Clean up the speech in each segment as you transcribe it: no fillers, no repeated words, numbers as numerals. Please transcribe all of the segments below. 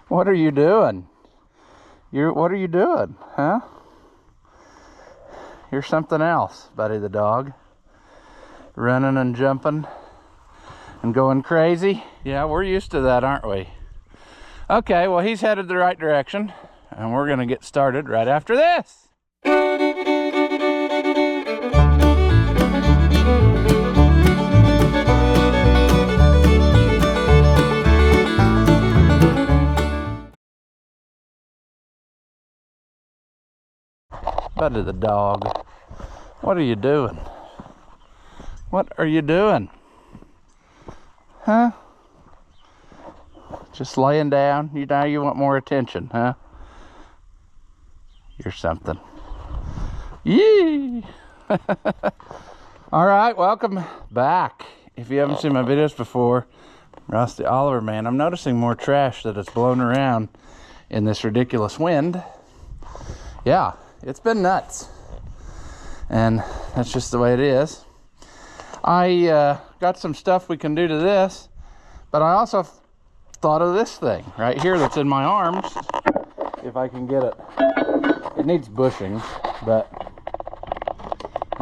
What are you doing? What are you doing, huh? You're something else, Buddy the dog. Running and jumping and going crazy. Yeah, we're used to that, aren't we? Okay, well, he's headed the right direction, and we're gonna get started right after this. Buddy the dog, what are you doing? What are you doing? Huh? Just laying down? Now you want more attention, huh? You're something. Yee! All right, welcome back. If you haven't seen my videos before, Rusty Oliver Man, I'm noticing more trash that is blown around in this ridiculous wind. Yeah, it's been nuts. And that's just the way it is. I got some stuff we can do to this, but I also thought of this thing right here that's in my arms. If I can get it. It needs bushing, but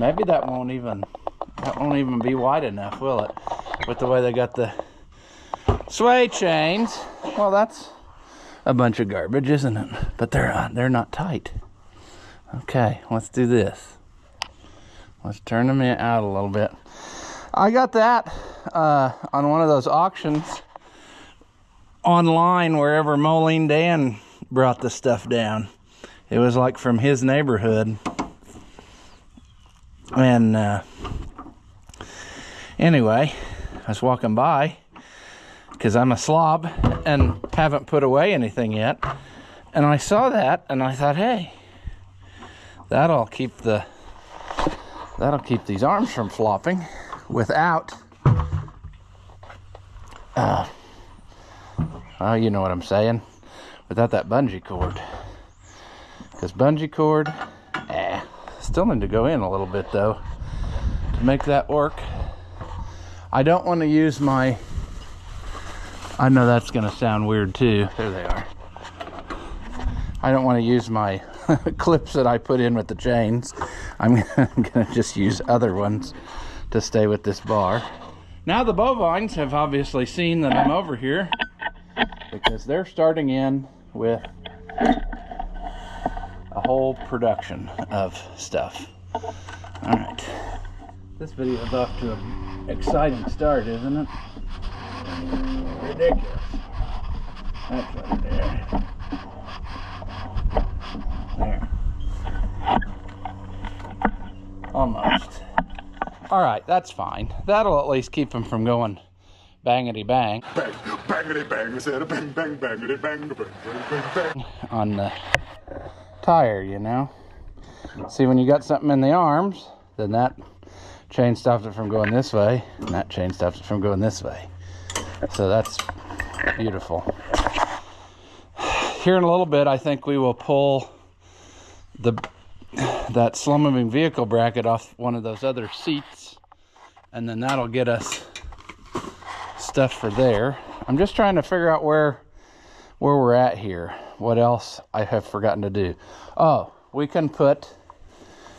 maybe that won't even be wide enough, will it? With the way they got the sway chains. Well, that's a bunch of garbage, isn't it? But they're not tight. Okay, let's do this. Let's turn them out a little bit. I got that on one of those auctions online, wherever Moline Dan brought the stuff down. It was like from his neighborhood. And anyway, I was walking by because I'm a slob and haven't put away anything yet, and I saw that and I thought, hey, that'll keep these arms from flopping without oh, you know what I'm saying, without that bungee cord. Because bungee cord, still need to go in a little bit though to make that work. I don't want to use my, I know that's going to sound weird too. There they are. I don't want to use my clips that I put in with the chains. I'm going to just use other ones to stay with this bar. Now the bovines have obviously seen that I'm over here, because they're starting in with a whole production of stuff. All right, this video is off to an exciting start, isn't it? Ridiculous. That's right there. There. Almost. All right, that's fine. That'll at least keep them from going bangity bang. Bang, bangity bang, said a bang, bang, bangity bang, bang, bang, bang. On the tire, you know. See, when you got something in the arms, then that chain stops it from going this way, and that chain stops it from going this way. So that's beautiful. Here in a little bit, I think we will pull that slow-moving vehicle bracket off one of those other seats, and then that'll get us stuff for there. I'm just trying to figure out where we're at here. What else I have forgotten to do. Oh, we can put,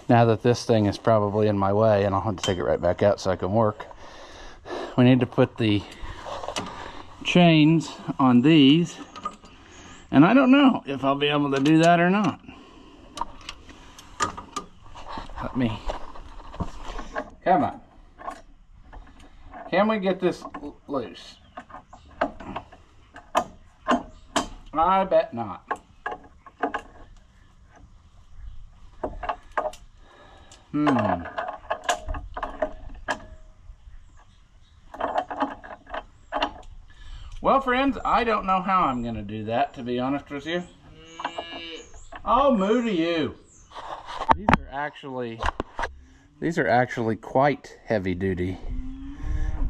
now that this thing is probably in my way and I'll have to take it right back out so I can work, we need to put the chains on these, and I don't know if I'll be able to do that or not. Let me, come on. Can we get this loose? I bet not. Well, friends, I don't know how I'm going to do that, to be honest with you. Oh, moo to you. These are actually quite heavy duty.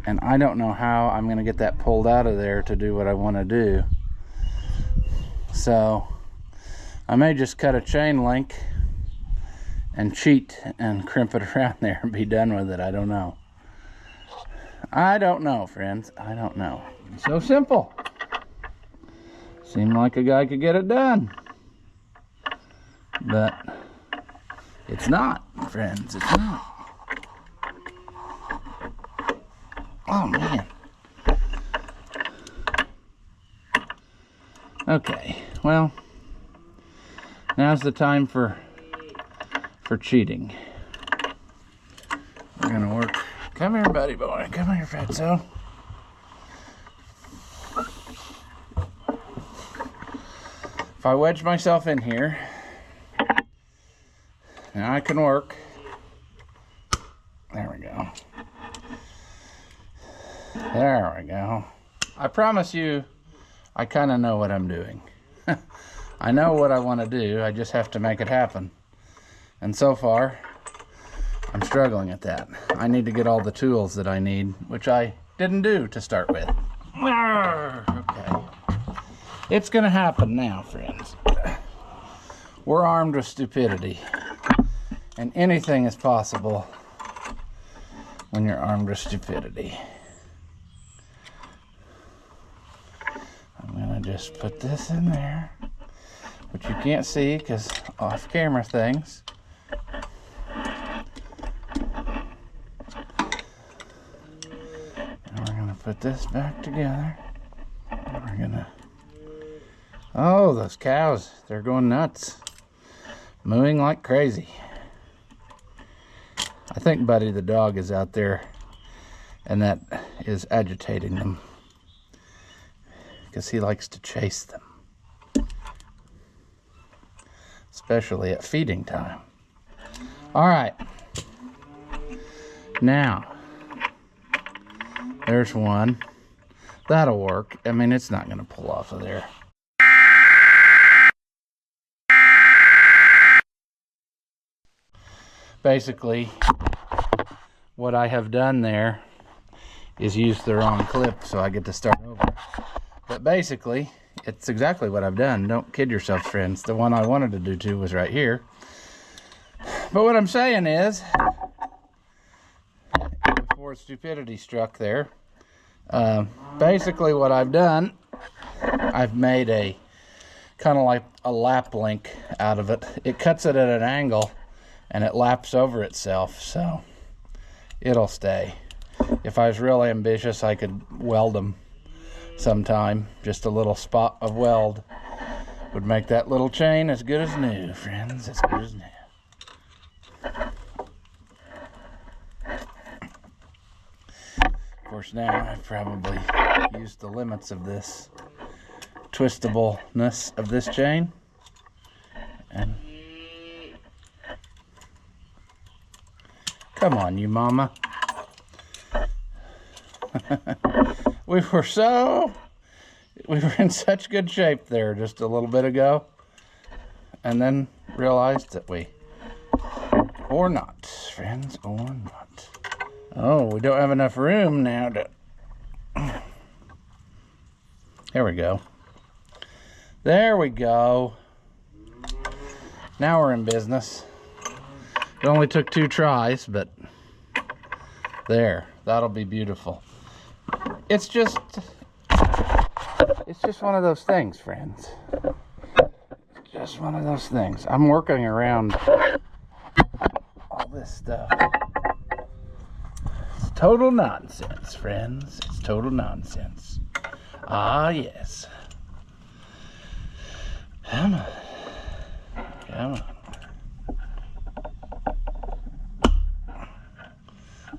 And I don't know how I'm going to get that pulled out of there to do what I want to do. So I may just cut a chain link and cheat and crimp it around there and be done with it. I don't know. I don't know, friends. I don't know. So simple. Seemed like a guy could get it done. But it's not, friends. It's not. Oh, man. Okay, well, now's the time for cheating. We're gonna work. Come here, buddy boy. Come here, fatso. If I wedge myself in here, now I can work. There we go. There we go. I promise you, I kind of know what I'm doing. I know what I want to do. I just have to make it happen. And so far, I'm struggling at that. I need to get all the tools that I need, which I didn't do to start with. Okay. It's going to happen now, friends. We're armed with stupidity. And anything is possible when you're armed with stupidity. I'm going to just put this in there, which you can't see because off-camera things. And we're going to put this back together. And we're going to... Oh, those cows, they're going nuts. Mooing like crazy. I think Buddy the dog is out there, and that is agitating them. Because he likes to chase them. Especially at feeding time. Alright. Now, there's one. That'll work. I mean, it's not going to pull off of there. Basically, what I have done there is use the wrong clip, so I get to start over. But basically, it's exactly what I've done. Don't kid yourselves, friends. The one I wanted to do too was right here. But what I'm saying is, before stupidity struck there, basically what I've done, I've made a kind of like a lap link out of it. It cuts it at an angle, and it laps over itself, so it'll stay. If I was real ambitious, I could weld them sometime. Just a little spot of weld would make that little chain as good as new, friends. As good as new. Of course, now I've probably used the limits of this twistableness of this chain. And come on, you mama. We were in such good shape there just a little bit ago, and then realized that or not, friends, or not. Oh, we don't have enough room now to... There we go. There we go. Now we're in business. It only took 2 tries, but there, that'll be beautiful. It's just one of those things, friends. It's just one of those things. I'm working around all this stuff. It's total nonsense, friends. It's total nonsense. Ah, yes. Come on. Come on.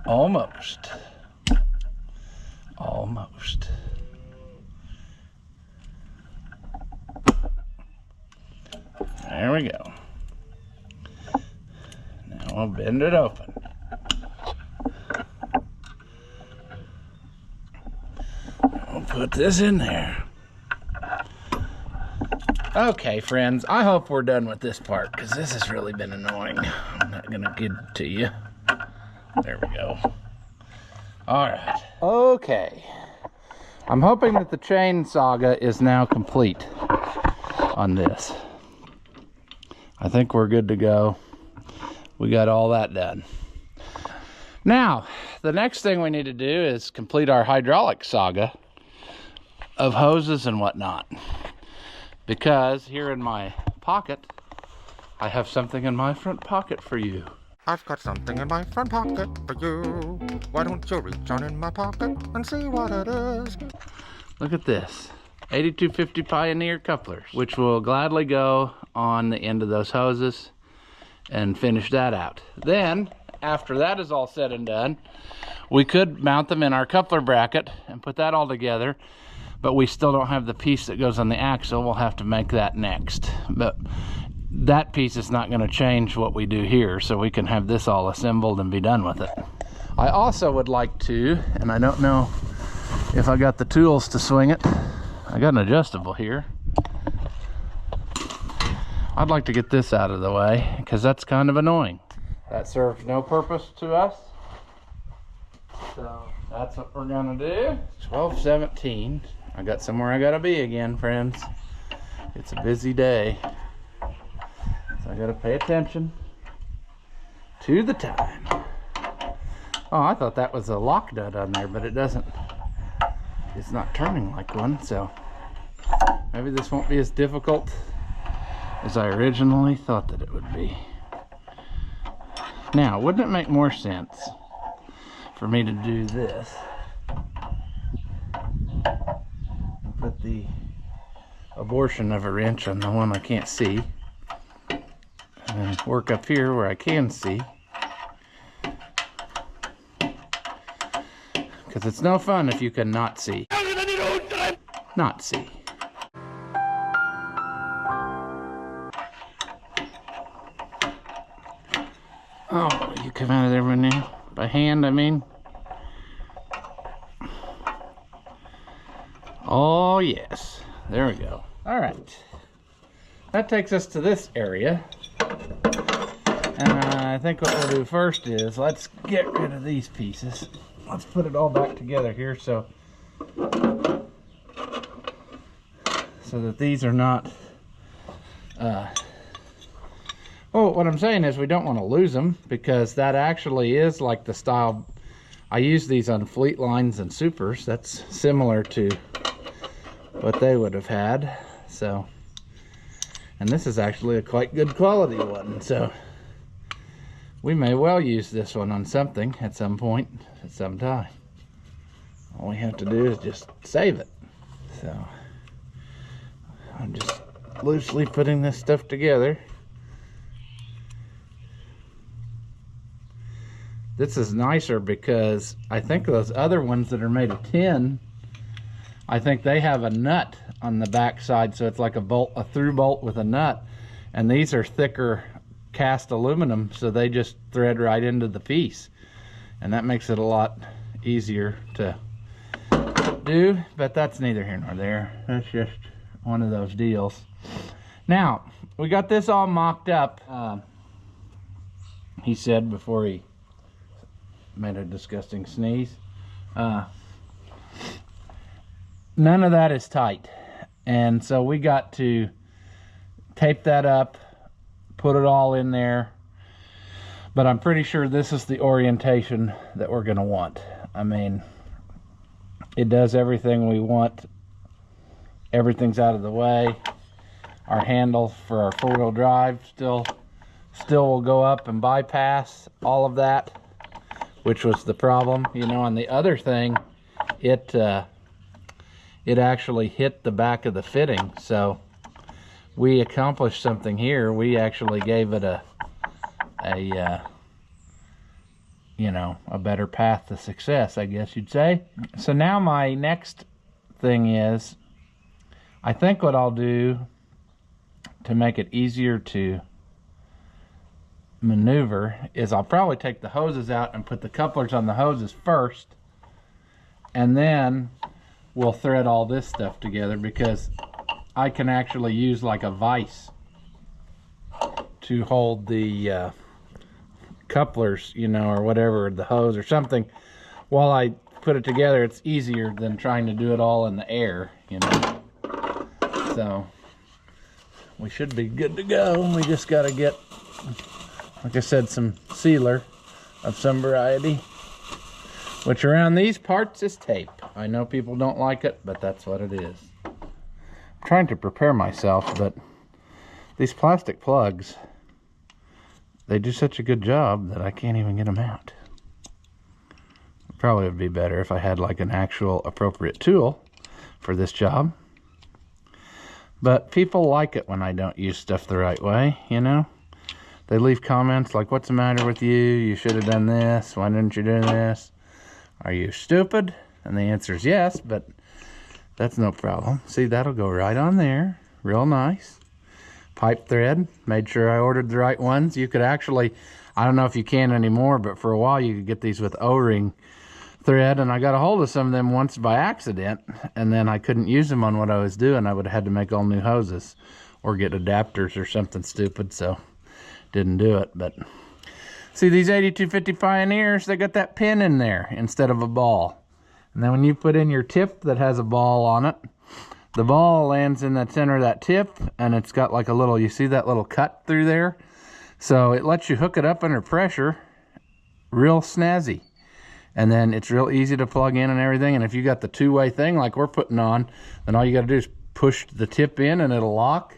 Almost. Almost. There we go. Now I'll bend it open. I'll put this in there. Okay, friends, I hope we're done with this part, because this has really been annoying. I'm not going to get it to you. There we go. All right. Okay. I'm hoping that the chain saga is now complete on this. I think we're good to go. We got all that done. Now, the next thing we need to do is complete our hydraulic saga of hoses and whatnot. because here in my pocket, I have something in my front pocket for you. I've got something in my front pocket for you. Why don't you reach on in my pocket and see what it is? Look at this. 8250 Pioneer couplers, which will gladly go on the end of those hoses and finish that out. Then, after that is all said and done, we could mount them in our coupler bracket and put that all together, but we still don't have the piece that goes on the axle. We'll have to make that next. But that piece is not going to change what we do here, so we can have this all assembled and be done with it. I also would like to, and I don't know if I got the tools to swing it. I got an adjustable here. I'd like to get this out of the way because that's kind of annoying. That serves no purpose to us. So that's what we're gonna do. 12:17. I got somewhere I gotta be again, friends. It's a busy day. So I gotta pay attention to the time. Oh, I thought that was a lock nut on there, but it doesn't. It's not turning like one, so maybe this won't be as difficult as I originally thought that it would be. Now, wouldn't it make more sense for me to do this? Put the abortion of a wrench on the one I can't see, and work up here where I can see. Because it's no fun if you can not see. Not see. Oh, you come out of there now? By hand, I mean. Oh, yes. There we go. All right. That takes us to this area. And I think what we'll do first is let's get rid of these pieces. Let's put it all back together here so that these are not what I'm saying is we don't want to lose them, because that actually is like the style I use these on fleet lines and supers. That's similar to what they would have had. So, and this is actually a quite good quality one, so we may well use this one on something at some point, at some time. All we have to do is just save it. So I'm just loosely putting this stuff together. This is nicer because I think those other ones that are made of tin, I think they have a nut on the back side, so it's like a bolt, a through bolt with a nut. And these are thicker cast aluminum, so they just thread right into the piece, and that makes it a lot easier to do. But that's neither here nor there. That's just one of those deals. Now we got this all mocked up. He said before he made a disgusting sneeze, none of that is tight, and so we got to tape that up, put it all in there. But I'm pretty sure this is the orientation that we're gonna want. I mean, it does everything we want. Everything's out of the way. Our handle for our four-wheel drive still will go up and bypass all of that, which was the problem. You know, on the other thing, it actually hit the back of the fitting, so we accomplished something here. We actually gave it a you know, a better path to success, I guess you'd say. So now my next thing is, I think what I'll do to make it easier to maneuver is I'll probably take the hoses out and put the couplers on the hoses first, and then we'll thread all this stuff together, because I can actually use like a vise to hold the couplers, you know, or whatever, the hose or something, while I put it together. It's easier than trying to do it all in the air, you know. So we should be good to go. We just got to get, like I said, some sealer of some variety, which around these parts is tape. I know people don't like it, but that's what it is. trying to prepare myself, but these plastic plugs, they do such a good job that I can't even get them out. Probably would be better if I had like an actual appropriate tool for this job. But people like it when I don't use stuff the right way, you know? They leave comments like, what's the matter with you? You should have done this. Why didn't you do this? Are you stupid? And the answer is yes, but that's no problem. See, that'll go right on there. Real nice. Pipe thread. Made sure I ordered the right ones. You could actually, I don't know if you can anymore, but for a while you could get these with O-ring thread, and I got a hold of some of them once by accident, and then I couldn't use them on what I was doing. I would have had to make all new hoses or get adapters or something stupid, so didn't do it. But see, these 8250 Pioneers, they got that pin in there instead of a ball. And then when you put in your tip that has a ball on it, the ball lands in the center of that tip, and it's got like a little, you see that little cut through there? So it lets you hook it up under pressure real snazzy. And then it's real easy to plug in and everything. And if you got the two-way thing like we're putting on, then all you got to do is push the tip in and it'll lock.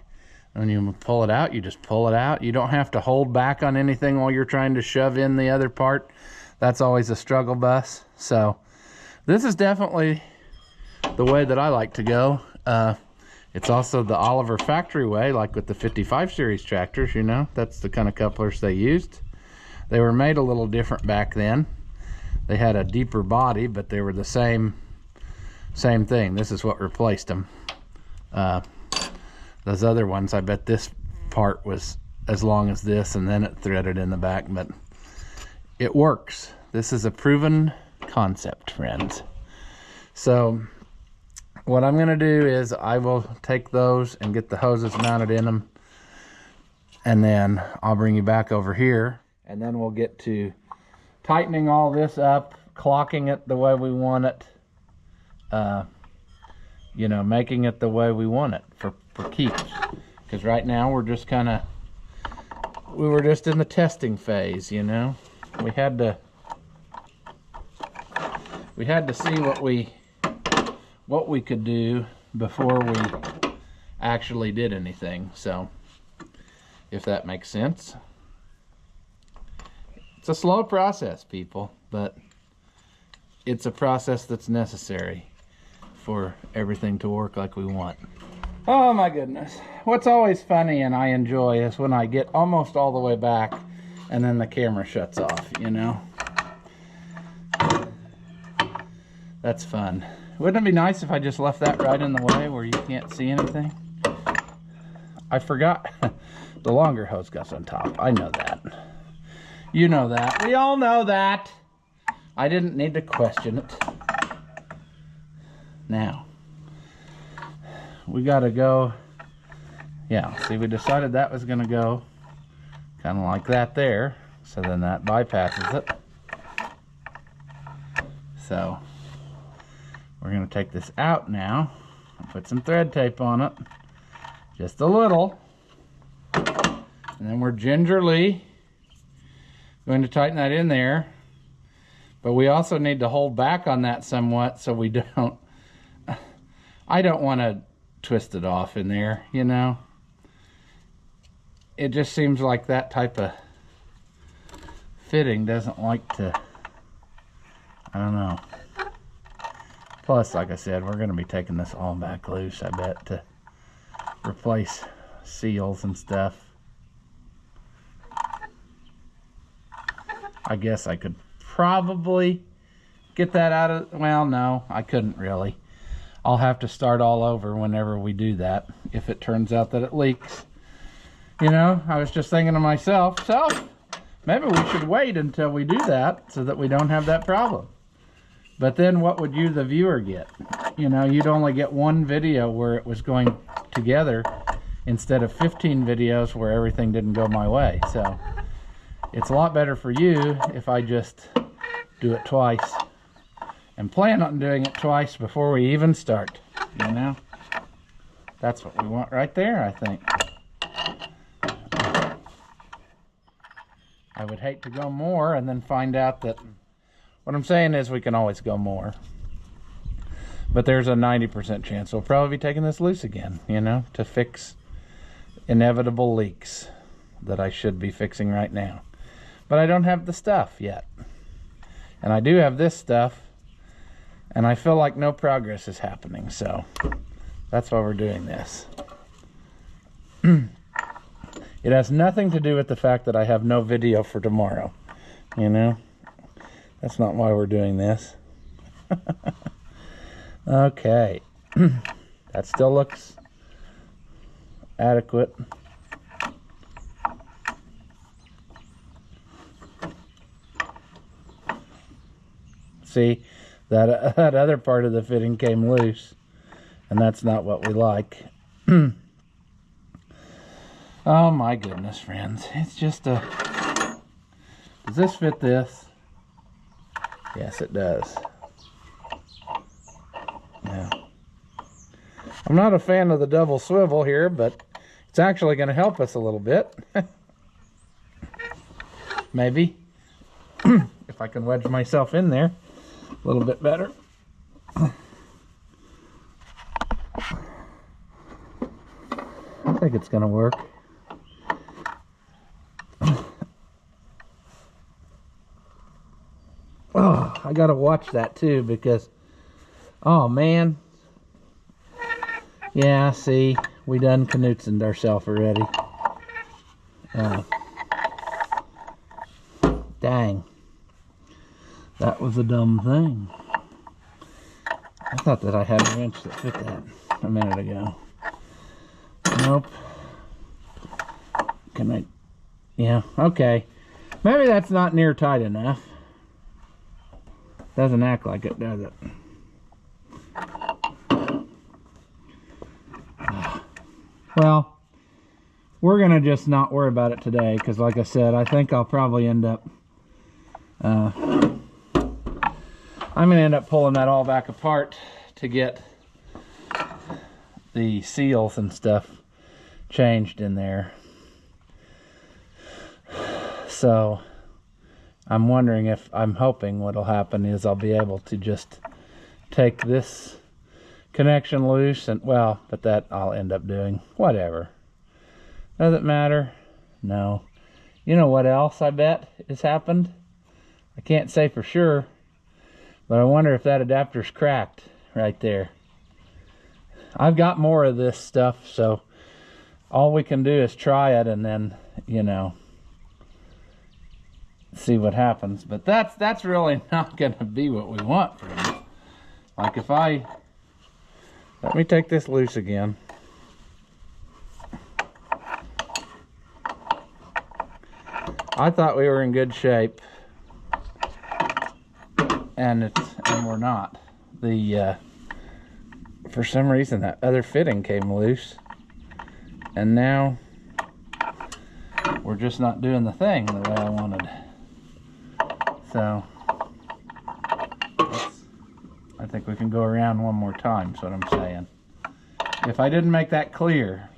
And when you pull it out, you just pull it out. You don't have to hold back on anything while you're trying to shove in the other part. That's always a struggle bus. So this is definitely the way that I like to go. It's also the Oliver factory way, like with the 55 series tractors, you know. That's the kind of couplers they used. They were made a little different back then. They had a deeper body, but they were the same thing. This is what replaced them. Those other ones, I bet this part was as long as this, and then it threaded in the back, but it works. This is a proven concept, friends. So what I'm going to do is I will take those and get the hoses mounted in them, and then I'll bring you back over here, and then we'll get to tightening all this up, clocking it the way we want it, you know, making it the way we want it for keeps. Because right now we're just kind of, we were just in the testing phase, you know. We had to see what we could do before we actually did anything. So if that makes sense. It's a slow process, people, but it's a process that's necessary for everything to work like we want. Oh my goodness. What's always funny and I enjoy is when I get almost all the way back and then the camera shuts off, you know? That's fun. Wouldn't it be nice if I just left that right in the way where you can't see anything? I forgot the longer hose goes on top. I know that. You know that. We all know that. I didn't need to question it. Now, we gotta go. Yeah, see, we decided that was gonna go kind of like that there. So then that bypasses it. So we're gonna take this out now and put some thread tape on it. Just a little. And then we're gingerly going to tighten that in there, but we also need to hold back on that somewhat so we don't, I don't want to twist it off in there, you know. It just seems like that type of fitting doesn't like to, I don't know. Plus, like I said, we're going to be taking this all back loose, I bet, to replace seals and stuff. I guess I could probably get that out of, well, no, I couldn't really. I'll have to start all over whenever we do that, if it turns out that it leaks. You know, I was just thinking to myself, so maybe we should wait until we do that so that we don't have that problem. But then what would you, the viewer, get? You know, you'd only get one video where it was going together instead of 15 videos where everything didn't go my way. So it's a lot better for you if I just do it twice and plan on doing it twice before we even start, you know? That's what we want right there, I think. I would hate to go more and then find out that, what I'm saying is we can always go more. But there's a 90% chance we'll probably be taking this loose again, you know, to fix inevitable leaks that I should be fixing right now. But I don't have the stuff yet. And I do have this stuff, and I feel like no progress is happening, so that's why we're doing this. It has nothing to do with the fact that I have no video for tomorrow, you know? That's not why we're doing this. Okay. That still looks adequate. See, that other part of the fitting came loose, and that's not what we like. Oh my goodness, friends. It's just a... Does this fit this? Yes, it does. Yeah. I'm not a fan of the double swivel here, but it's actually going to help us a little bit. Maybe. If I can wedge myself in there a little bit better. I think it's going to work. Oh, I got to watch that too because, oh man. Yeah, see, we done canootsened ourselves already. Dang. That was a dumb thing. I thought that I had a wrench that fit that a minute ago. Nope. Can I? Yeah, okay. Maybe that's not near tight enough. Doesn't act like it, does it? Well, we're gonna just not worry about it today because, like I said, I think I'll probably end up I'm gonna end up pulling that all back apart to get the seals and stuff changed in there. So I'm wondering if, I'm hoping what'll happen is I'll be able to just take this connection loose and, well, but that I'll end up doing. Whatever. Does it matter? No. You know what else I bet has happened? I can't say for sure, but I wonder if that adapter's cracked right there. I've got more of this stuff, so all we can do is try it and then, you know, see what happens. But that's really not going to be what we want from it. Like if I, let me take this loose again. I thought we were in good shape, and we're not. The for some reason that other fitting came loose, and now we're just not doing the thing the way I wanted. So I think we can go around one more time, is what I'm saying. If I didn't make that clear,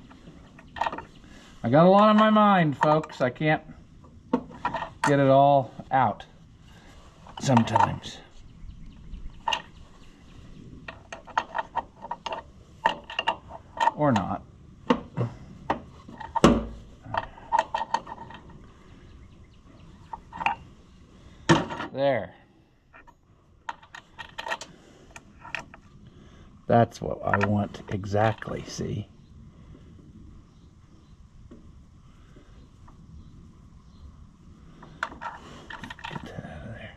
I got a lot on my mind, folks. I can't get it all out sometimes. Or not. There. That's what I want exactly, see? Get that out of there.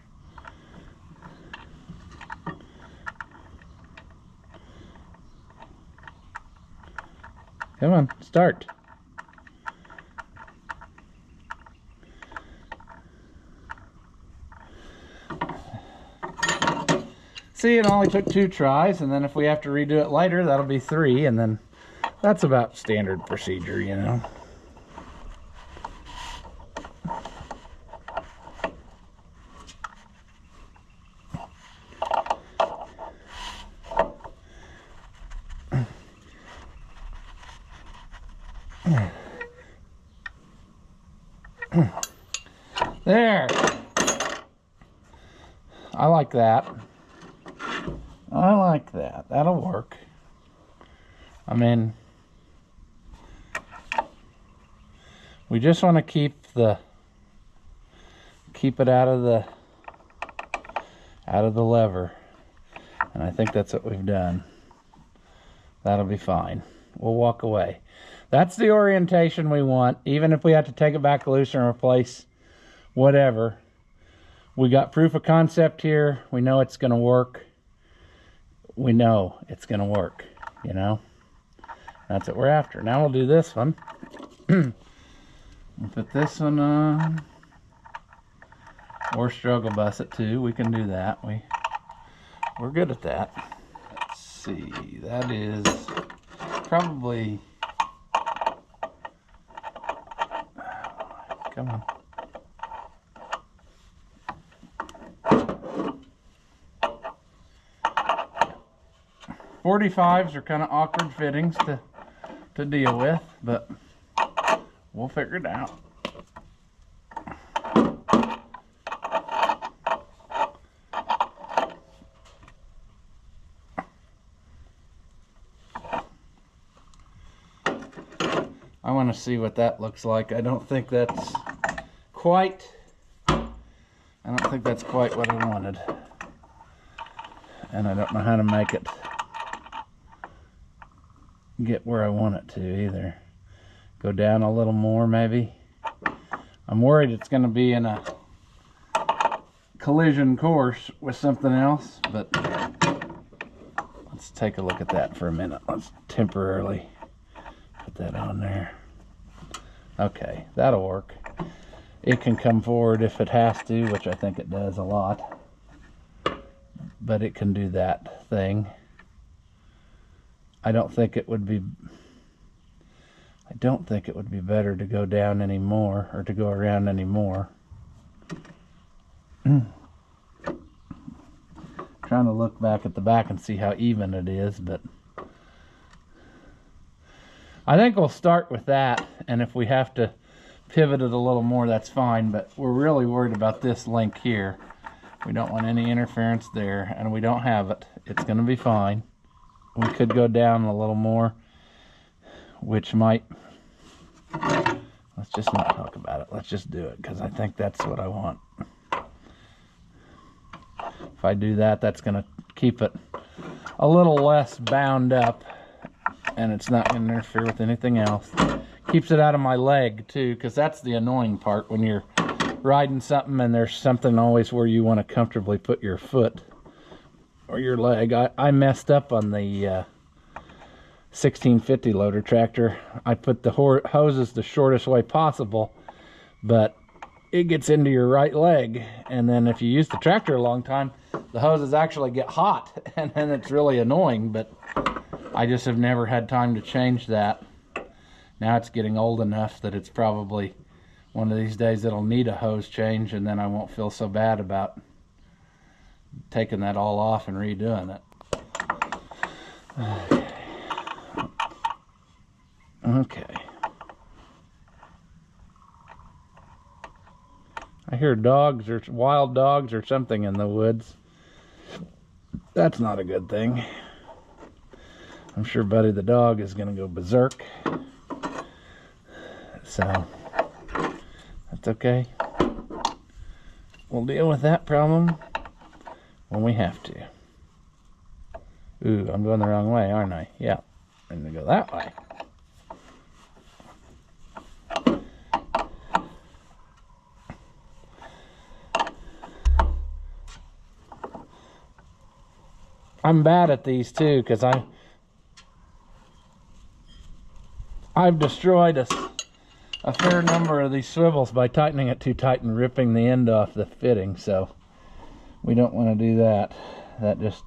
Come on, start. See, it only took 2 tries, and then if we have to redo it later, that'll be 3, and then that's about standard procedure, you know. There. I like that. I like that. That'll work. I mean, we just want to keep it out of the lever. And I think that's what we've done. That'll be fine. We'll walk away. That's the orientation we want. Even if we have to take it back loose and replace whatever. We got proof of concept here. We know it's going to work. We know it's going to work, you know. That's what we're after. Now we'll do this one. We'll put this one on. Or struggle bus it too. We can do that. We're good at that. Let's see. That is probably... Come on. .45s are kind of awkward fittings to deal with, but we'll figure it out. I want to see what that looks like. I don't think that's quite what I wanted. And I don't know how to make it get where I want it to either. Go down a little more maybe. I'm worried it's going to be in a collision course with something else, but let's take a look at that for a minute. Let's temporarily put that on there. Okay, that'll work. It can come forward if it has to, which I think it does a lot. But it can do that thing. I don't think it would be better to go down anymore or to go around anymore. Trying to look back at the back and see how even it is, but I think we'll start with that, and if we have to pivot it a little more, that's fine, but we're really worried about this link here. We don't want any interference there, and we don't have it. It's going to be fine. We could go down a little more, which might... Let's just not talk about it. Let's just do it, because I think that's what I want. If I do that, that's going to keep it a little less bound up, and it's not going to interfere with anything else. Keeps it out of my leg, too, because that's the annoying part when you're riding something and there's something always where you want to comfortably put your foot or your leg. I messed up on the 1650 loader tractor. I put the hoses the shortest way possible, but it gets into your right leg, and then if you use the tractor a long time, the hoses actually get hot, and then it's really annoying, but I just have never had time to change that. Now it's getting old enough that it's probably one of these days it'll need a hose change, and then I won't feel so bad about taking that all off and redoing it. Okay. I hear dogs or wild dogs or something in the woods. That's not a good thing. I'm sure Buddy the dog is going to go berserk. So, that's okay. We'll deal with that problem when we have to. Ooh, I'm going the wrong way, aren't I? Yeah, I'm going to go that way. I'm bad at these too, because I've destroyed a fair number of these swivels by tightening it too tight and ripping the end off the fitting, so we don't want to do that. That's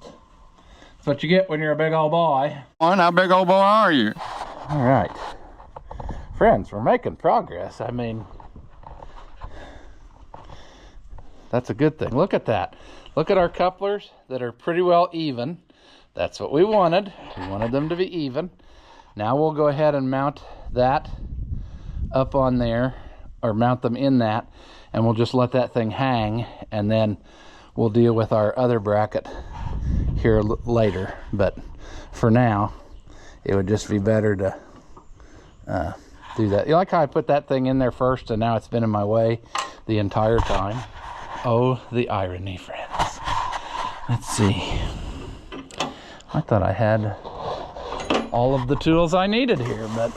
what you get when you're a big old boy. How big old boy are you? All right, friends, we're making progress. I mean, that's a good thing. Look at that. Look at our couplers that are pretty well even. That's what we wanted. We wanted them to be even. Now we'll go ahead and mount that up on there, or mount them in that, and we'll just let that thing hang, and then we'll deal with our other bracket here later, but for now it would just be better to do that. You like how I put that thing in there first and now it's been in my way the entire time? Oh, the irony, friends. Let's see. I thought I had all of the tools I needed here, but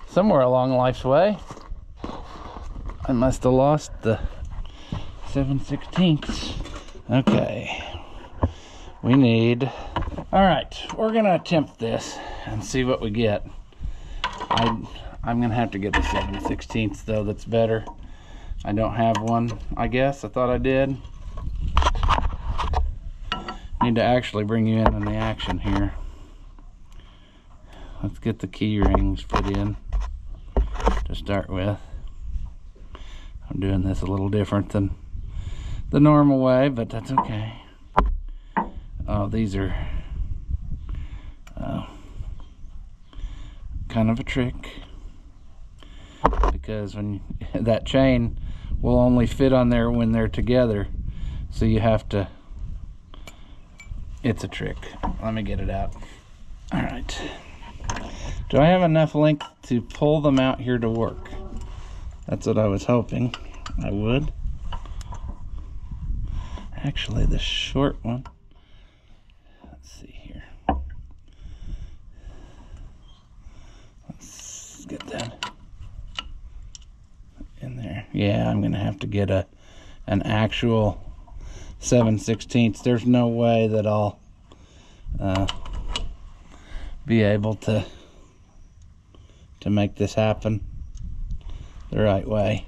somewhere along life's way I must have lost the 7/16. Okay, we need, all right, we're gonna attempt this and see what we get. I'm gonna have to get the 7/16 though. That's better. I don't have one, I guess. I thought I did. Need to actually bring you in on the action here. Let's get the key rings put in to start with. I'm doing this a little different than the normal way, but that's okay. Oh, these are kind of a trick, because when that chain will only fit on there when they're together, so you have to, it's a trick. Let me get it out. All right, do I have enough length to pull them out here to work? That's what I was hoping I would. Actually, the short one, let's see here. Let's get that in there. Yeah, I'm gonna have to get an actual 7/16. There's no way that I'll be able to make this happen the right way.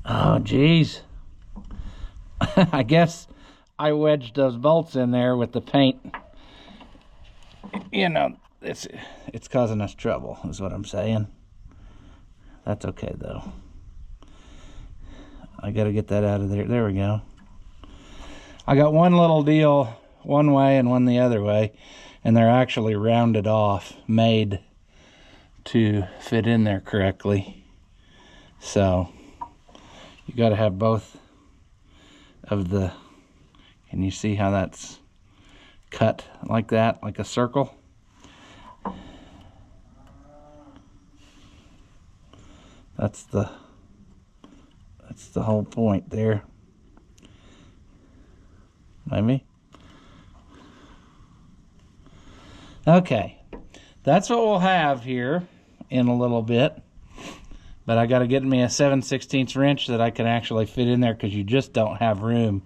Oh, geez. I guess I wedged those bolts in there with the paint. You know, it's causing us trouble, is what I'm saying. That's okay, though. I got to get that out of there. There we go. I got one little deal one way and one the other way, and they're actually rounded off, made to fit in there correctly. So you got to have both of the, can you see how that's cut like that, like a circle? That's the whole point there. Maybe. Okay, that's what we'll have here in a little bit. But I got to get me a 7/16 wrench that I can actually fit in there, because you just don't have room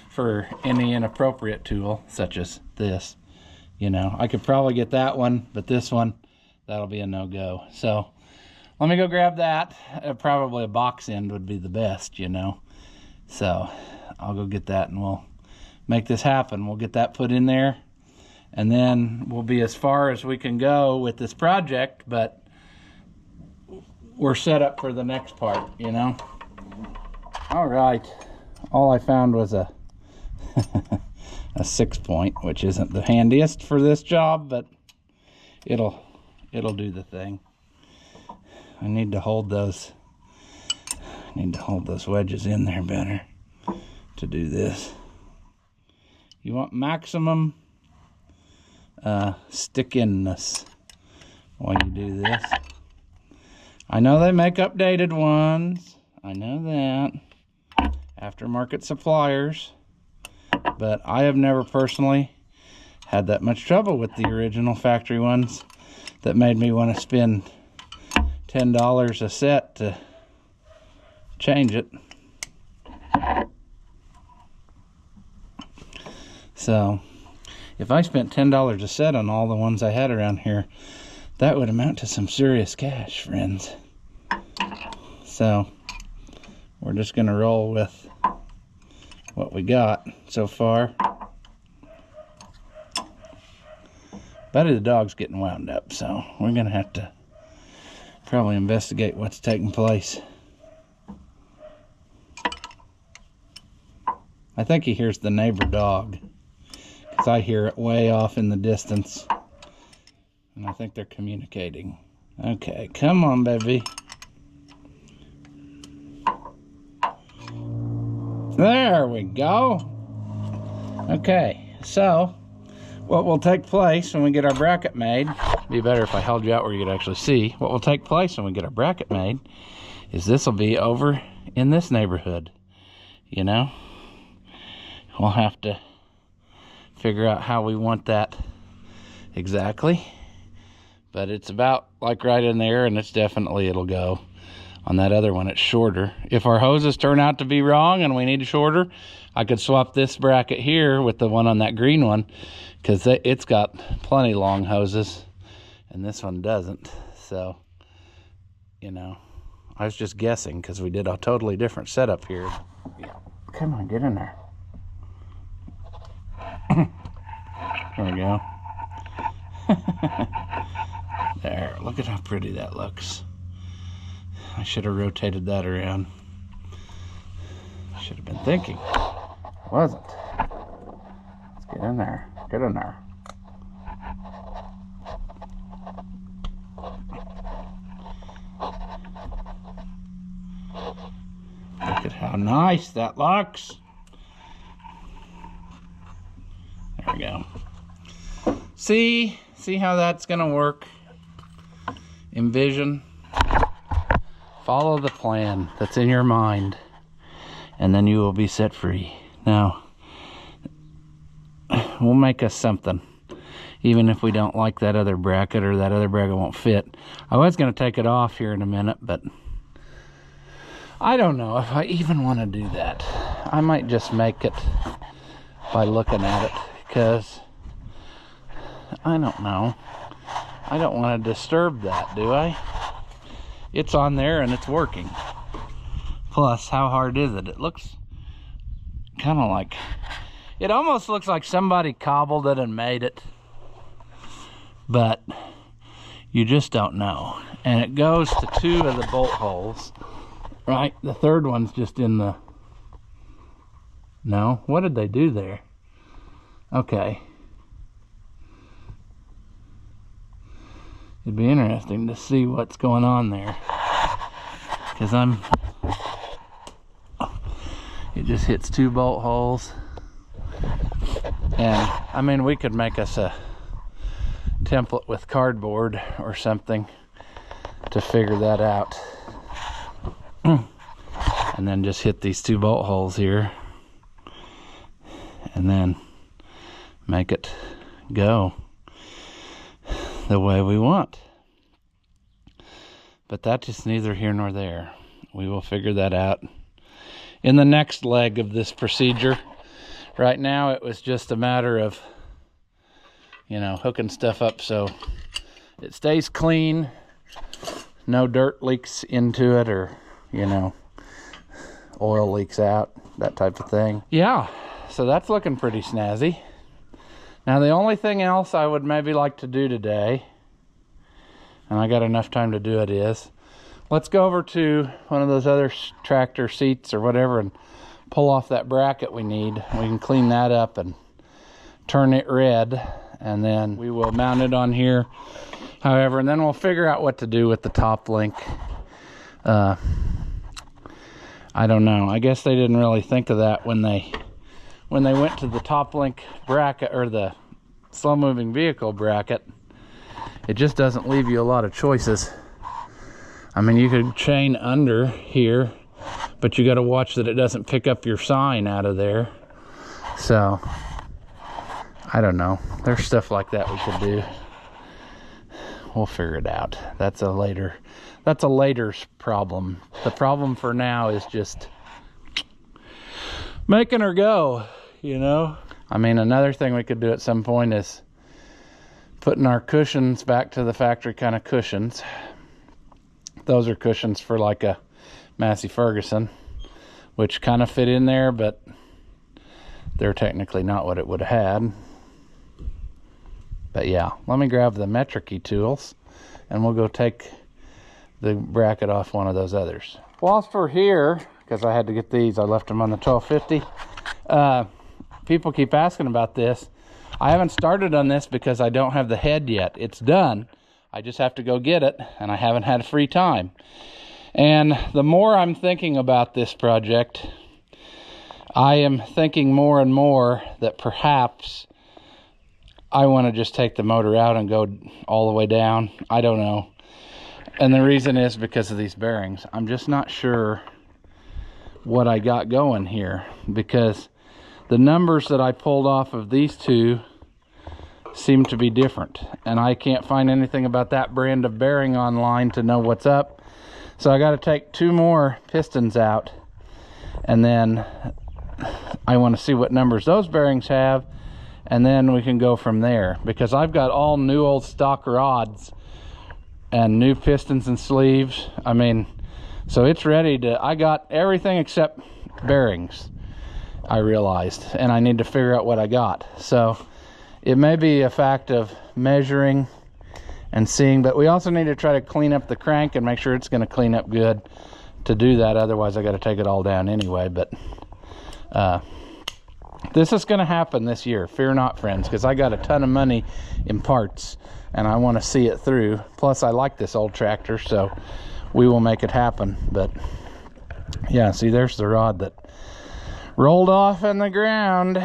for any inappropriate tool such as this. You know, I could probably get that one, but this one, that'll be a no-go. So let me go grab that. Probably a box end would be the best, you know. So I'll go get that and we'll make this happen. We'll get that put in there, and then we'll be as far as we can go with this project, but we're set up for the next part, you know. All right, all I found was a a 6-point, which isn't the handiest for this job, but it'll do the thing. I need to hold those wedges in there better to do this. You want maximum stickiness when you do this. I know they make updated ones. I know that. Aftermarket suppliers. But I have never personally had that much trouble with the original factory ones that made me want to spend $10 a set to change it. So if I spent $10 a set on all the ones I had around here, that would amount to some serious cash, friends. So we're just gonna roll with what we got so far. Buddy the dog's getting wound up, so we're gonna have to probably investigate what's taking place. I think he hears the neighbor dog, because I hear it way off in the distance, and I think they're communicating. Okay, come on, baby. There we go. Okay, so what will take place when we get our bracket made, be better if I held you out where you could actually see. What will take place when we get our bracket made is this will be over in this neighborhood, you know? We'll have to figure out how we want that exactly. But it's about like right in there, and it's definitely, it'll go. On that other one, it's shorter. If our hoses turn out to be wrong and we need shorter, I could swap this bracket here with the one on that green one, because it's got plenty long hoses and this one doesn't. So, you know, I was just guessing because we did a totally different setup here. Yeah. Come on, get in there. There we go. There, look at how pretty that looks. I should have rotated that around. Should have been thinking. Wasn't. Let's get in there. Get in there. Look at how nice that looks. There we go. See how that's gonna work? Envision. Follow the plan that's in your mind, and then you will be set free. Now, we'll make us something, even if we don't like that other bracket or that other bracket won't fit. I was going to take it off here in a minute, but I don't know if I even want to do that. I might just make it by looking at it, because I don't know. I don't want to disturb that, do I? It's on there and it's working. Plus, how hard is it? It looks kind of like, it almost looks like somebody cobbled it and made it, but you just don't know. And it goes to 2 of the bolt holes, right? The third one's just in the, no, what did they do there? Okay. It'd be interesting to see what's going on there, because it just hits 2 bolt holes. And I mean, we could make us a template with cardboard or something to figure that out, and then just hit these 2 bolt holes here and then make it go the way we want. But that's just neither here nor there. We will figure that out in the next leg of this procedure. Right now it was just a matter of, you know, hooking stuff up so it stays clean, no dirt leaks into it, or, you know, oil leaks out, that type of thing. Yeah, so that's looking pretty snazzy. Now, the only thing else I would maybe like to do today, and I got enough time to do it, is let's go over to one of those other tractor seats or whatever and pull off that bracket we need. We can clean that up and turn it red, and then we will mount it on here. However, and then we'll figure out what to do with the top link. I don't know. I guess they didn't really think of that when they went to the top link bracket, or the slow moving vehicle bracket. It just doesn't leave you a lot of choices. I mean, you could chain under here, but you got to watch that it doesn't pick up your sign out of there. So I don't know. There's stuff like that we could do. We'll figure it out. That's a later problem. The problem for now is just making her go, you know? I mean, another thing we could do at some point is putting our cushions back to the factory kind of cushions. Those are cushions for like a Massey Ferguson, which kind of fit in there, but they're technically not what it would have had. But yeah, let me grab the metric tools and we'll go take the bracket off one of those others. Whilst we're here, because I had to get these, I left them on the 1250. People keep asking about this. I haven't started on this because I don't have the head yet. It's done. I just have to go get it, and I haven't had free time. And the more I'm thinking about this project, I am thinking more and more that perhaps I want to just take the motor out and go all the way down. I don't know. And the reason is because of these bearings. I'm just not sure what I got going here, because the numbers that I pulled off of these two seem to be different, and I can't find anything about that brand of bearing online to know what's up. So I got to take 2 more pistons out, and then I want to see what numbers those bearings have, and then we can go from there, because I've got all new old stock rods and new pistons and sleeves. I mean, so it's ready to, I got everything except bearings, I realized, and I need to figure out what I got. So it may be a fact of measuring and seeing, but we also need to try to clean up the crank and make sure it's going to clean up good to do that. Otherwise I got to take it all down anyway. But this is going to happen this year, fear not, friends, because I got a ton of money in parts and I want to see it through. Plus I like this old tractor, so we will make it happen. But yeah, see, there's the rod that rolled off in the ground,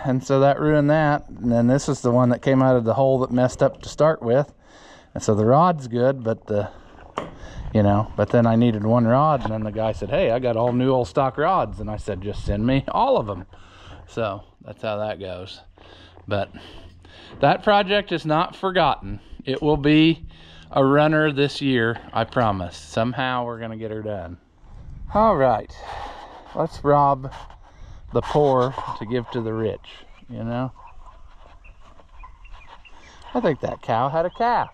and so that ruined that. And then this is the one that came out of the hole that messed up to start with, and so the rod's good, but the, you know, but then I needed 1 rod, and then the guy said, hey, I got all new old stock rods, and I said, just send me all of them. So that's how that goes. But that project is not forgotten. It will be a runner this year, I promise. Somehow we're gonna get her done. All right, let's rob the poor to give to the rich, you know. I think that cow had a calf.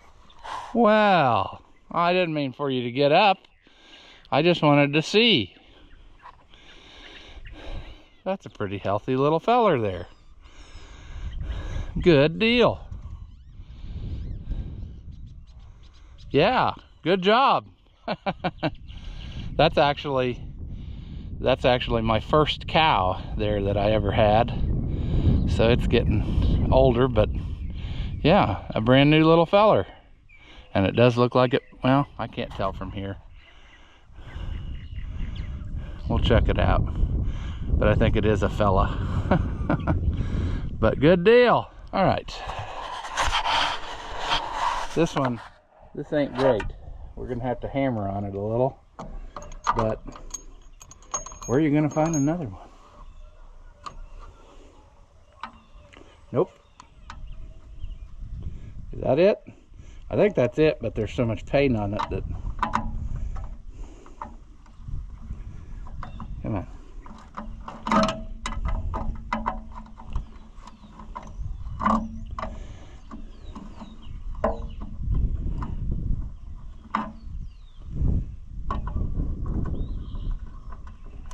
Well, I didn't mean for you to get up. I just wanted to see. That's a pretty healthy little feller there. Good deal. Yeah, good job. That's actually my first cow there that I ever had. So it's getting older, but yeah, a brand new little feller. And it does look like it, well, I can't tell from here. We'll check it out. But I think it is a fella. But good deal. All right. This one, this ain't great. We're gonna have to hammer on it a little. But where are you gonna find another one? Nope. Is that it? I think that's it, but there's so much paint on it that... Come on.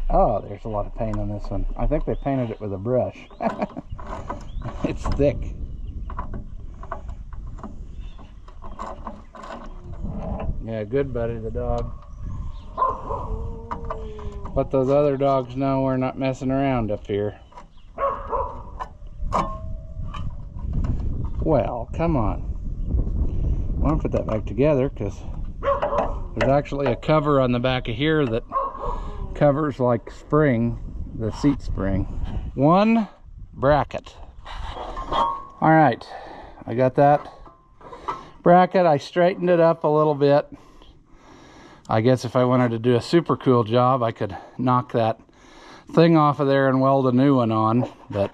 Oh, there's a lot of paint on this one. I think they painted it with a brush. It's thick. Yeah, good buddy, the dog. Let those other dogs know we're not messing around up here. Well, come on. I want to put that back together because there's actually a cover on the back of here that covers like spring, the seat spring. 1 bracket. All right, I got that bracket. I straightened it up a little bit. I guess if I wanted to do a super cool job, I could knock that thing off of there and weld a new one on, but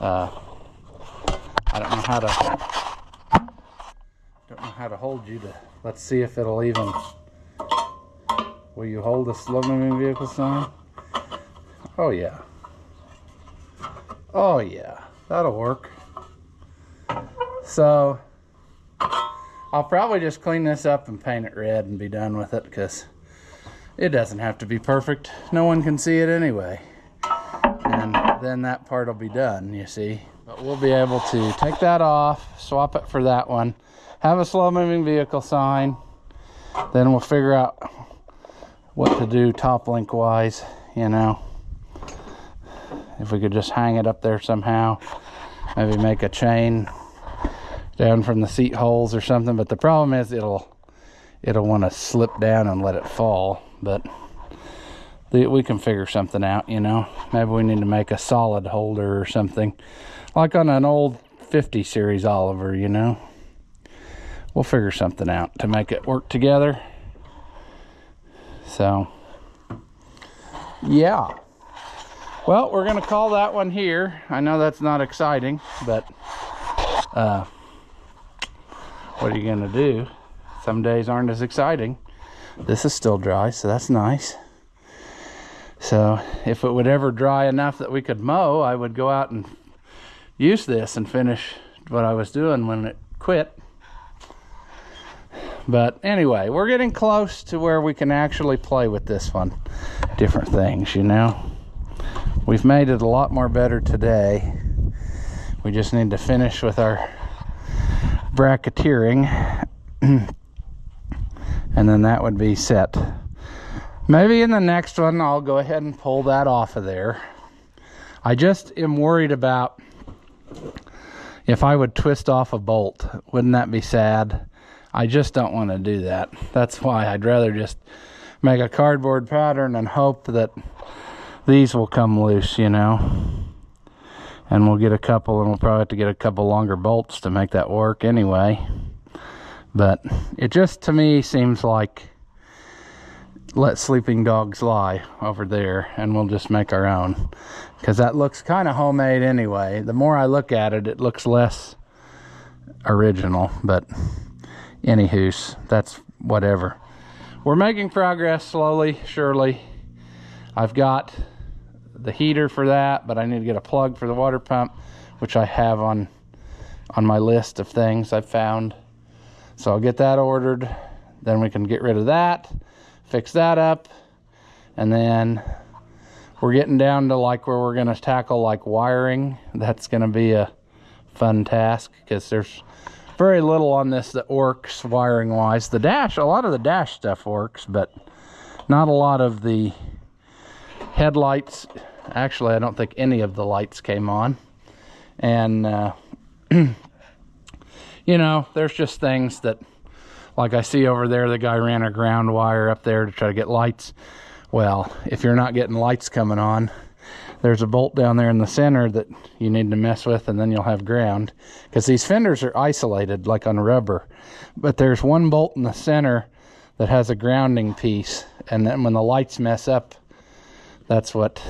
I don't know how to hold you to, let's see if it'll even, will you hold the slow moving vehicle sign? Oh yeah. Oh yeah, that'll work. So I'll probably just clean this up and paint it red and be done with it, because it doesn't have to be perfect. No one can see it anyway. And then that part will be done, you see. But we'll be able to take that off, swap it for that one, have a slow moving vehicle sign, then we'll figure out what to do top link wise, you know. If we could just hang it up there somehow, maybe make a chain down from the seat holes or something. But the problem is it'll want to slip down and let it fall. But we can figure something out, you know. Maybe we need to make a solid holder or something, like on an old 50 series Oliver, you know. We'll figure something out to make it work together. So, yeah. Well, we're going to call that one here. I know that's not exciting, but what are you going to do? Some days aren't as exciting. This is still dry, so that's nice. So if it would ever dry enough that we could mow, I would go out and use this and finish what I was doing when it quit. But anyway, we're getting close to where we can actually play with this one. Different things, you know. We've made it a lot more better today. We just need to finish with our bracketeering. And then that would be set. Maybe in the next one, I'll go ahead and pull that off of there. I just am worried about if I would twist off a bolt. Wouldn't that be sad? I just don't want to do that. That's why I'd rather just make a cardboard pattern and hope that these will come loose, you know. And we'll get a couple, and we'll probably have to get a couple longer bolts to make that work anyway. But it just, to me, seems like let sleeping dogs lie over there, and we'll just make our own. Because that looks kind of homemade anyway. The more I look at it, it looks less original. But anywho's, that's whatever. We're making progress slowly, surely. I've got the heater for that, but I need to get a plug for the water pump, which I have on my list of things I've found. So I'll get that ordered. Then we can get rid of that, fix that up, and then we're getting down to like where we're going to tackle like wiring. That's going to be a fun task because there's very little on this that works wiring wise. The dash, a lot of the dash stuff works, but not a lot of the headlights. Actually, I don't think any of the lights came on. And you know, there's just things that, like I see over there, the guy ran a ground wire up there to try to get lights. Well, if you're not getting lights coming on, there's a bolt down there in the center that you need to mess with, and then you'll have ground. Because these fenders are isolated like on rubber. But there's one bolt in the center that has a grounding piece, and then when the lights mess up, that's what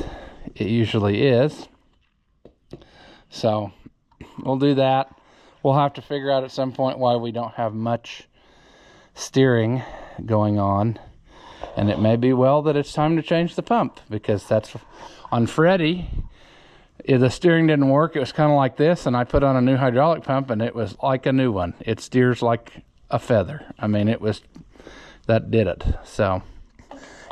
it usually is. So we'll do that. We'll have to figure out at some point why we don't have much steering going on. And it may be well that it's time to change the pump, because that's on Freddy. The steering didn't work. It was kind of like this, and I put on a new hydraulic pump, and it was like a new one. It steers like a feather. I mean, it was, that did it. So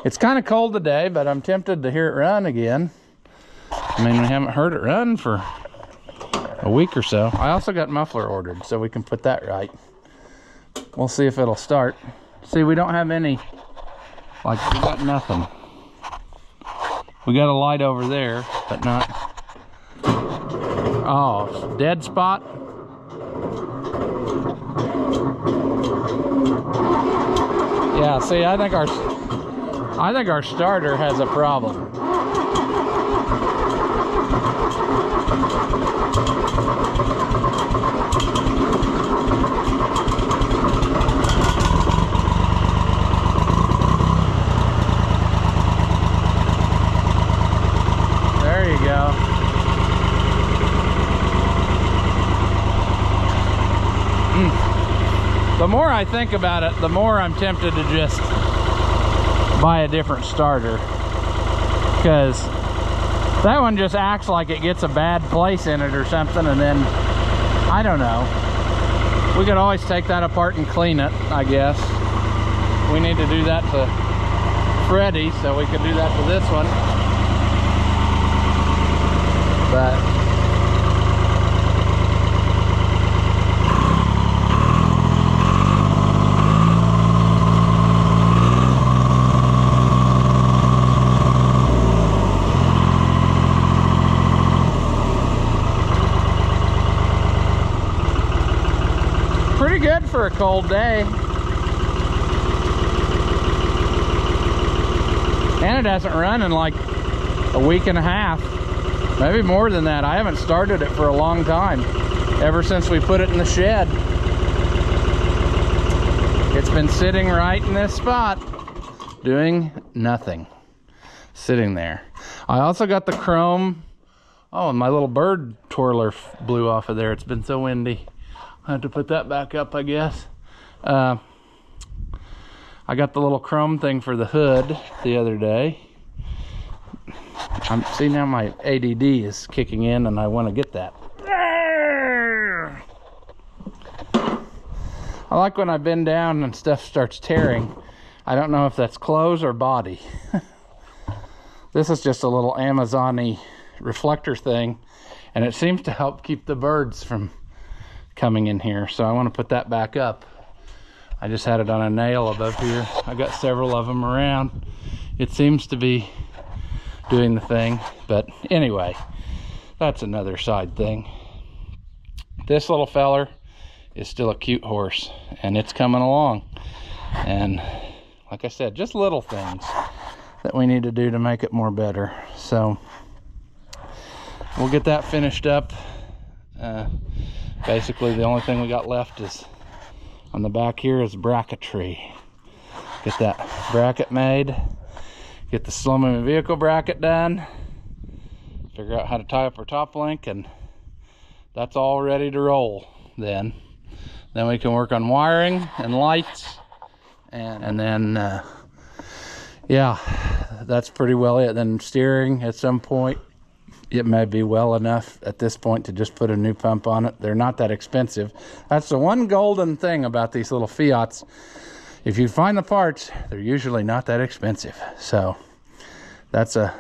it's kind of cold today, but I'm tempted to hear it run again. I mean, we haven't heard it run for a week or so. I also got muffler ordered, so we can put that right. We'll see if it'll start. See, we don't have any, like, we got nothing. We got a light over there, but not. Oh, dead spot. Yeah, see, I think our starter has a problem. There you go. The more I think about it, the more I'm tempted to just buy a different starter, because that one just acts like it gets a bad place in it or something, and then I don't know. We could always take that apart and clean it, I guess. We need to do that to Freddy, so we could do that to this one. But pretty good for a cold day. And it hasn't run in like a week and a half, maybe more than that. I haven't started it for a long time, ever since we put it in the shed. It's been sitting right in this spot, doing nothing, sitting there. I also got the chrome. Oh, and my little bird twirler blew off of there. It's been so windy. I have to put that back up, I guess. I got the little chrome thing for the hood the other day. See, now my ADD is kicking in and I want to get that. I like when I bend down and stuff starts tearing. I don't know if that's clothes or body. This is just a little Amazon-y reflector thing, and it seems to help keep the birds from coming in here, so I want to put that back up. I just had it on a nail above here. I got several of them around. It seems to be doing the thing, but anyway, that's another side thing. This little feller is still a cute horse, and it's coming along. And like I said, just little things that we need to do to make it more better. So we'll get that finished up. Basically the only thing we got left is on the back here is bracketry. Get that bracket made, get the slow moving vehicle bracket done, figure out how to tie up our top link, and that's all ready to roll. Then we can work on wiring and lights, and then yeah, that's pretty well it. Then steering at some point, it may be well enough at this point to just put a new pump on it. They're not that expensive. That's the one golden thing about these little Fiats. If you find the parts, they're usually not that expensive. So that's a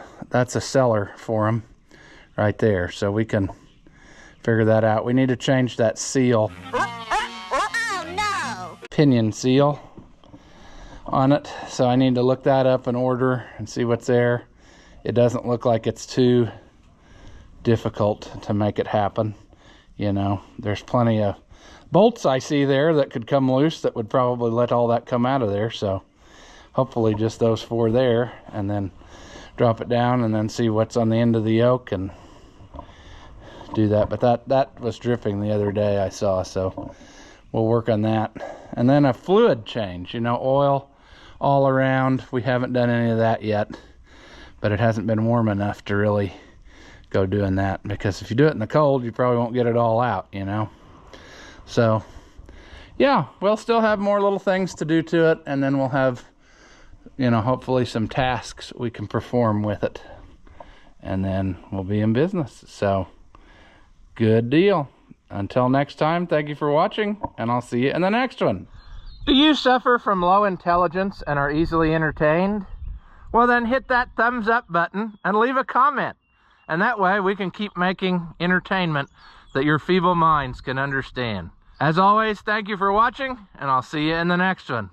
seller for them right there. So we can figure that out. We need to change that seal. Oh no! Pinion seal on it. So I need to look that up and order and see what's there. It doesn't look like it's too difficult to make it happen. You know, there's plenty of bolts I see there that could come loose that would probably let all that come out of there. So hopefully just those 4 there, and then drop it down and then see what's on the end of the yoke and do that. But that was dripping the other day, I saw, so we'll work on that. And then a fluid change, you know, oil all around. We haven't done any of that yet, but it hasn't been warm enough to really go doing that, because if you do it in the cold, you probably won't get it all out, you know. So yeah, we'll still have more little things to do to it, and then we'll have, you know, hopefully some tasks we can perform with it, and then we'll be in business. So good deal. Until next time, thank you for watching, and I'll see you in the next one. Do you suffer from low intelligence and are easily entertained? Well, then hit that thumbs up button and leave a comment. And that way we can keep making entertainment that your feeble minds can understand. As always, thank you for watching, and I'll see you in the next one.